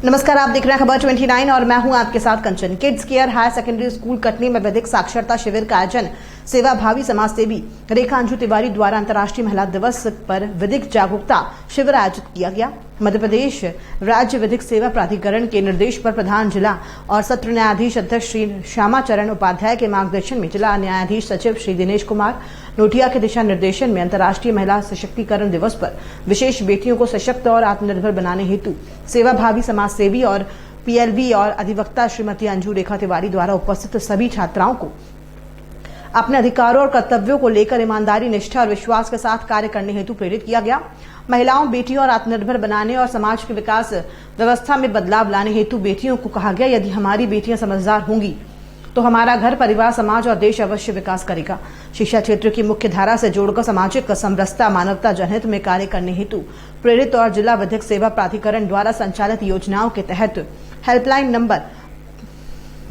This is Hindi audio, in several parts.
नमस्कार, आप देख रहे हैं खबर 29 और मैं हूं आपके साथ Kanchan. Kids care higher secondary school Katni में वैदिक साक्षरता शिविर का आयोजन सेवा भावी समाज सेवी रेखा अंजू तिवारी द्वारा अंतर्राष्ट्रीय महिला दिवस पर वैदिक जागरूकता शिविर आयोजित किया गया। मध्य प्रदेश राज्य विधिक सेवा प्राधिकरण के निर्देश पर प्रधान जिला और सत्र न्यायाधीश अध्यक्ष श्री श्यामाचरण उपाध्याय के मार्गदर्शन में जिला न्यायाधीश सचिव श्री दिनेश कुमार नोटिया के दिशा निर्देशन में अंतर्राष्ट्रीय महिला सशक्तिकरण दिवस पर विशेष बेटियों को सशक्त और आत्मनिर्भर बनाने हेतु सेवा भावी समाज सेवी और पीएलवी और अधिवक्ता श्रीमती अंजू रेखा तिवारी द्वारा उपस्थित सभी छात्राओं को अपने अधिकारों और कर्तव्यों को लेकर ईमानदारी, निष्ठा और विश्वास के साथ कार्य करने हेतु प्रेरित किया गया। महिलाओं, बेटियों और आत्मनिर्भर बनाने और समाज के विकास व्यवस्था में बदलाव लाने हेतु बेटियों को कहा गया, यदि हमारी बेटियां समझदार होंगी तो हमारा घर, परिवार, समाज और देश अवश्य विकास करेगा। शिक्षा क्षेत्र की मुख्य धारा से जोड़कर सामाजिक समरसता, मानवता, जनहित में कार्य करने हेतु प्रेरित और जिला विधिक सेवा प्राधिकरण द्वारा संचालित योजनाओं के तहत हेल्पलाइन नंबर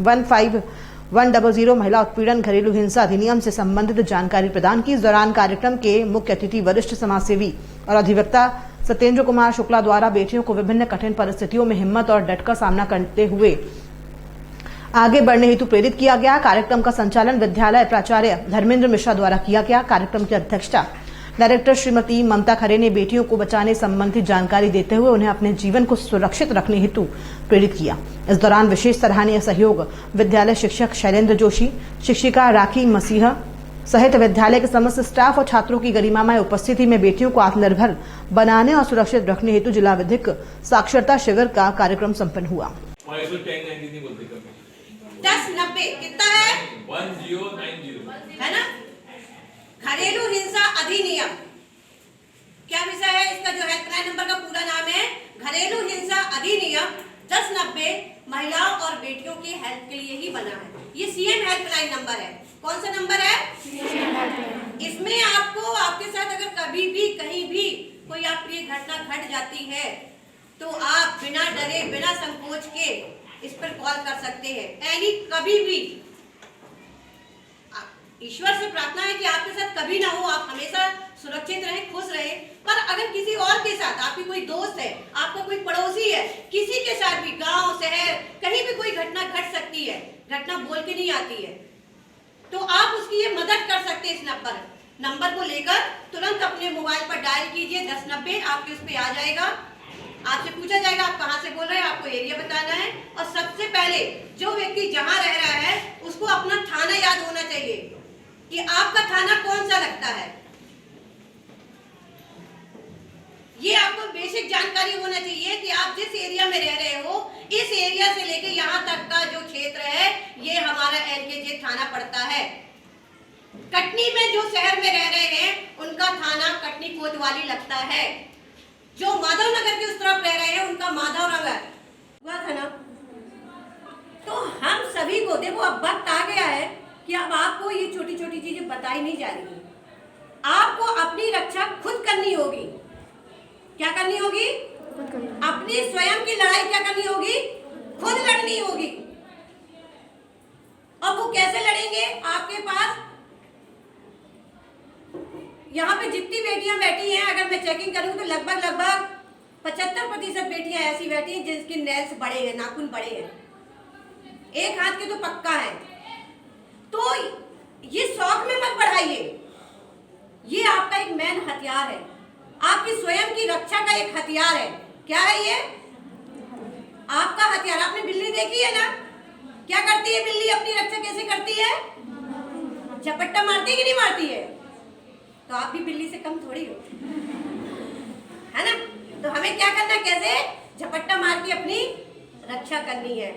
15-100 महिला उत्पीड़न, घरेलू हिंसा अधिनियम से संबंधित जानकारी प्रदान की। इस दौरान कार्यक्रम के मुख्य अतिथि वरिष्ठ समाज सेवी और अधिवक्ता सत्येंद्र कुमार शुक्ला द्वारा बेटियों को विभिन्न कठिन परिस्थितियों में हिम्मत और डटकर सामना करते हुए आगे बढ़ने हेतु प्रेरित किया गया। कार्यक्रम का संचालन विद्यालय प्राचार्य धर्मेंद्र मिश्रा द्वारा किया गया। कार्यक्रम की अध्यक्षता डायरेक्टर श्रीमती ममता खरे ने बेटियों को बचाने संबंधी जानकारी देते हुए उन्हें अपने जीवन को सुरक्षित रखने हेतु प्रेरित किया। इस दौरान विशेष सराहनीय सहयोग विद्यालय शिक्षक शैलेंद्र जोशी, शिक्षिका राखी मसीहा सहित विद्यालय के समस्त स्टाफ और छात्रों की गरिमामय उपस्थिति में बेटियों को आत्मनिर्भर बनाने और सुरक्षित रखने हेतु जिला विधिक साक्षरता शिविर का कार्यक्रम संपन्न हुआ। 1090 कितना है? 1090 है ना? घरेलू हिंसा अधिनियम क्या विषय है इसका? जो हेल्पलाइन नंबर का पूरा नाम है घरेलू हिंसा अधिनियम 1090 महिलाओं और बेटियों की हेल्प के लिए ही बना है। ये सीएम हेल्पलाइन नंबर है। कौन सा नंबर है? इसमें आपको आपके साथ अगर कभी भी कहीं भी कोई अप्रिय घटना घट जाती है तो आप बिना डरे, बिना संकोच के इस पर कॉल कर सकते हैं। कभी भी ईश्वर से प्रार्थना है कि आपके साथ कभी ना हो, आप हमेशा सुरक्षित रहें, खुश रहें। पर अगर किसी और के साथ, आपकी कोई दोस्त है, आपका कोई पड़ोसी है, किसी के साथ भी गांव, शहर, कहीं भी कोई घटना घट सकती है, घटना बोल के नहीं आती है, तो आप उसकी ये मदद कर सकते हैं। इस नंबर को लेकर तुरंत अपने मोबाइल पर डायल कीजिए 1090, आपके उस पर आ जाएगा। आपसे पूछा जाएगा आप कहां से बोल रहे हैं, आपको एरिया बताना है और सबसे पहले जो व्यक्ति जहां रह रहा है उसको अपना थाना याद होना चाहिए कि आपका थाना कौन सा लगता है। ये आपको बेसिक जानकारी होना चाहिए कि आप जिस एरिया में रह रहे हो, इस एरिया से लेके यहां तक का जो क्षेत्र है ये हमारा एलकेजे थाना पड़ता है। कटनी में जो शहर में रह रहे हैं उनका थाना कटनी कोतवाली लगता है। जो माधव नगर के उस तरफ रह रहे हैं उनका माधव नगर हुआ था ना। तो हम सभी को देखो, अब वक्त आ गया है कि अब आपको ये छोटी छोटी चीजें बताई नहीं जा रही। आपको अपनी रक्षा खुद करनी होगी। क्या करनी होगी? अपनी स्वयं की लड़ाई क्या करनी होगी? खुद लड़नी होगी। और वो कैसे लड़ेंगे? आपके पास यहाँ पे जितनी बेटियां बैठी हैं, अगर मैं चेकिंग करूं तो लगभग 75% बेटियां ऐसी बैठी हैं जिनके नेल्स बड़े हैं, नाखून बड़े हैं, एक हाथ के तो पक्का है। तो ये शौक में मत बढ़ाइए। ये आपका एक मेन हथियार है, आपकी स्वयं की रक्षा का एक हथियार है। क्या है ये? आपका हथियार। आपने बिल्ली देखी है ना? क्या करती है बिल्ली? अपनी रक्षा कैसे करती है? झपट्टा मारती है कि नहीं मारती है? तो आप भी बिल्ली से कम थोड़ी हो, है ना? तो हमें क्या करना है? कैसे झपट्टा मार के अपनी रक्षा करनी है।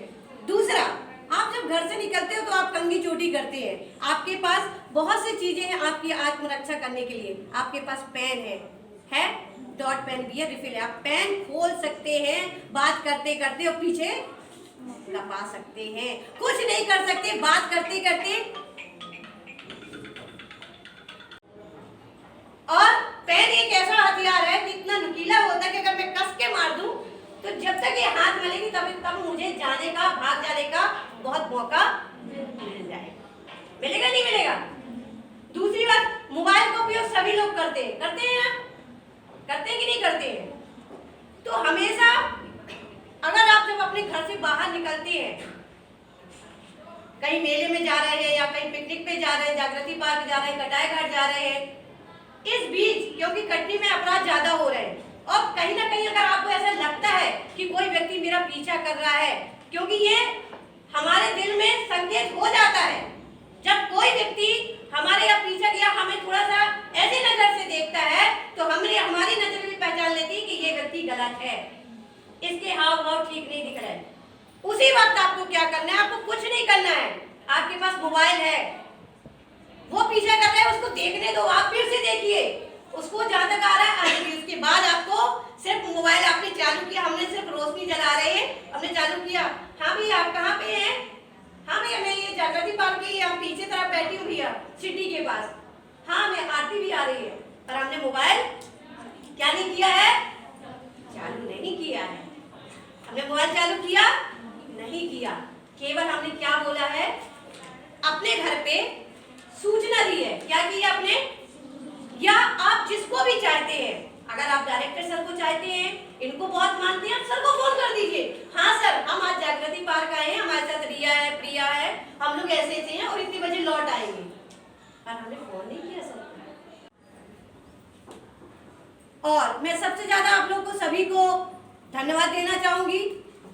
दूसरा, आप जब घर से निकलते हो तो आप कंघी चोटी करते हैं। आपके पास बहुत सी चीजें हैं आपकी आत्मरक्षा करने के लिए। आपके पास पेन है, डॉट पेन भी है, रिफिल है। आप पेन खोल सकते हैं बात करते करते और पीछे लपा सकते हैं। कुछ नहीं कर सकते बात करते करते। और पेन एक ऐसा हथियार है कि इतना नुकीला होता है कि अगर मैं कस के मार दूं तो जब तक ये हाथ मिलेगी तब मुझे जाने का, भाग जाने का बहुत मौका मिल जाएगा। मिलेगा नहीं मिलेगा? दूसरी बात, मोबाइल का उपयोग सभी लोग करते हैं ना? करते हैं कि नहीं करते हैं? तो हमेशा अगर आप के बाहर निकलते हैं, कहीं मेले में जा रहे हैं या कहीं पिकनिक पे जा रहे हैं, जागृति पार्क जा रहे हैं, कटाई घाट जा रहे हैं, इस बीच क्योंकि कटनी में अपराध ज्यादा हो रहे हैं और कहीं ना कहीं अगर आपको ऐसा लगता है कि कोई व्यक्ति मेरा पीछा कर रहा है, क्योंकि ये हमारे दिल में संकेत हो जाता है जब कोई व्यक्ति हमारे यहाँ पीछा किया, हमें थोड़ा सा ऐसी नजर से देखता है तो हमारी नजर भी पहचान लेती है कि ये व्यक्ति गलत है, इसके हाव भाव ठीक नहीं दिख रहे हैं। उसी वक्त आपको क्या करना है, आपको कुछ नहीं करना है, आपके पास मोबाइल है, वो पीछा कर रहा है उसको देखने दो, आप फिर से देखिए उसको जहां तक आ रहा है, उसके बाद आपको सिर्फ मोबाइल आपने चालू किया, हमने सिर्फ रोशनी जला रहे हैं, हमने चालू किया, हाँ भैया आप कहाँ पे हैं, हाँ भैया मैं ये जागृति पार्क की यहाँ पीछे तरफ बैठी हूँ भैया सिटी के पास, हाँ मैं आरती भी आ रही है, पर हमने मोबाइल क्या नहीं किया है, चालू नहीं किया है, हमने मोबाइल चालू किया नहीं किया, केवल हमने क्या बोला है, अपने घर पे सूचना दी है, क्या की है आपने, या आप जिसको भी चाहते हैं, अगर आप डायरेक्टर सर को चाहते हैं, इनको बहुत मानते हैं, आप सर को फोन कर दीजिए, हाँ सर हम आज जागृति पार्क आए हैं, हमारे साथ रिया है, प्रिया है, हम लोग ऐसे ऐसे हैं और इतने बजे लौट आएंगे, पर हमने फोन नहीं किया सर। और मैं सबसे ज्यादा आप लोग को सभी को धन्यवाद देना चाहूंगी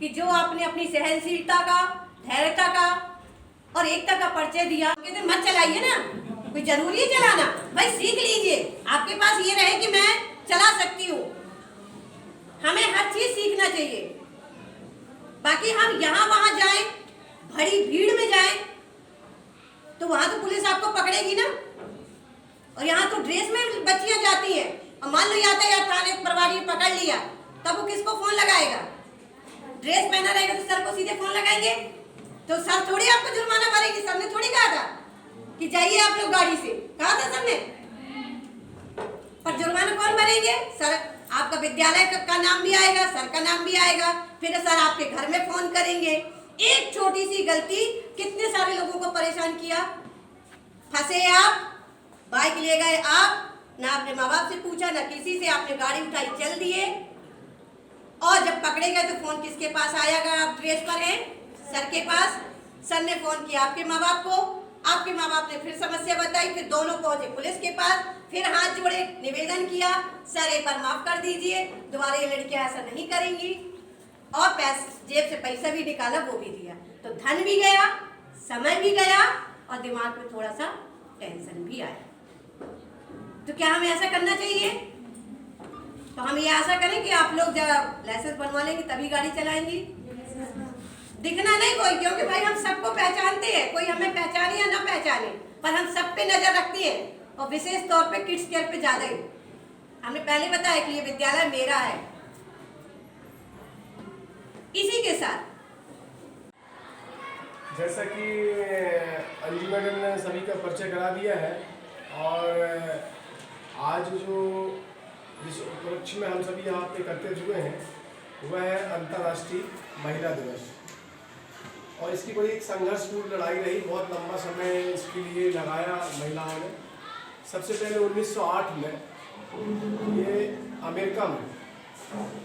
कि जो आपने अपनी सहनशीलता का, धैर्यता का और एकता का परिचय दिया। कहते मत चलाइए ना, कोई जरूरी है चलाना, भाई सीख लीजिए, आपके पास ये रहे कि मैं चला सकती हूँ, हमें हर चीज सीखना चाहिए। बाकी हम यहाँ वहां जाएं, बड़ी भीड़ में जाएं, तो वहां तो पुलिस आपको पकड़ेगी ना, और यहाँ तो ड्रेस में बच्चियां जाती हैं, और मान लो यातायात थाने प्रभारी पकड़ लिया, तब वो किसको फोन लगाएगा, ड्रेस पहना रहेगा तो सर को सीधे फोन लगाएंगे, तो सर थोड़ी आपको जुर्माना भरेगी, सर ने थोड़ी कहा था कि जाइए आप लोग गाड़ी से, कहा था सर ने, पर जुर्माना कौन भरेंगे, सर आपका विद्यालय का नाम भी आएगा, सर का नाम भी आएगा, फिर सर आपके घर में फोन करेंगे। एक छोटी सी गलती कितने सारे लोगों को परेशान किया, फंसे आप, बाइक ले गए आप, ना अपने माँ बाप से पूछा, ना किसी से, आपने गाड़ी उठाई चल दिए, और जब पकड़े गए तो फोन किसके पास आया, अगर आप ड्रेस पर हैं, सर के पास, सर ने फोन किया आपके माँ बाप को, आपके माँ बाप ने फिर समस्या बताई, फिर दोनों पहुंचे पुलिस के पास, फिर हाथ जोड़े निवेदन किया, सर एक बार माफ कर दीजिए, दोबारा ये लड़कियां ऐसा नहीं करेंगी, और पैसे जेब से पैसा भी निकाला, वो भी दिया, तो धन भी गया, समय भी गया, और दिमाग में थोड़ा सा टेंशन भी आया। तो क्या हमें ऐसा करना चाहिए, तो हम ये आशा करें कि आप लोग जब लाइसेंस बनवा लेंगे तभी गाड़ी चलाएंगी, दिखना नहीं कोई, क्योंकि भाई हम सबको पहचानते हैं, कोई हमें पहचाने या ना पहचाने, पर हम सब पे नजर रखते हैं, और विशेष तौर पे किड्स केयर पे ज्यादा ही। हमने पहले बताया कि ये विद्यालय मेरा है। इसी के साथ जैसा कि अंजू मैडम ने सभी का परिचय करा दिया है, और आज जो जिस उपलक्ष्य में हम सभी यहाँ पे एकत्रित हुए हैं वह है अंतर्राष्ट्रीय महिला दिवस, और इसकी बड़ी एक संघर्षपूर्ण लड़ाई रही, बहुत लंबा समय इसके लिए लगाया महिलाओं ने। सबसे पहले 1908 में ये अमेरिका में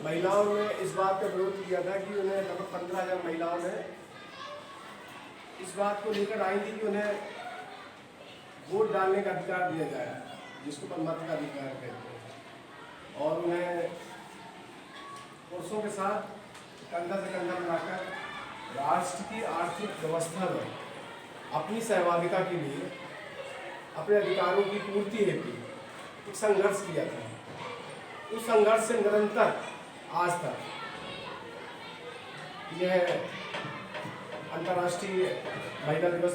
महिलाओं ने इस बात का विरोध किया था कि उन्हें लगभग 15,000 महिलाओं ने इस बात को लेकर आई थी कि उन्हें वोट डालने का अधिकार दिया जाए, जिसको पर मत का अधिकार कहते हैं, और उन्हें पुरुषों के साथ कंधा से कंधा मिलाकर राष्ट्र की आर्थिक व्यवस्था में अपनी सहभागिता के लिए, अपने अधिकारों की पूर्ति हेतु एक संघर्ष किया था। उस संघर्ष से निरंतर आज तक यह अंतर्राष्ट्रीय महिला दिवस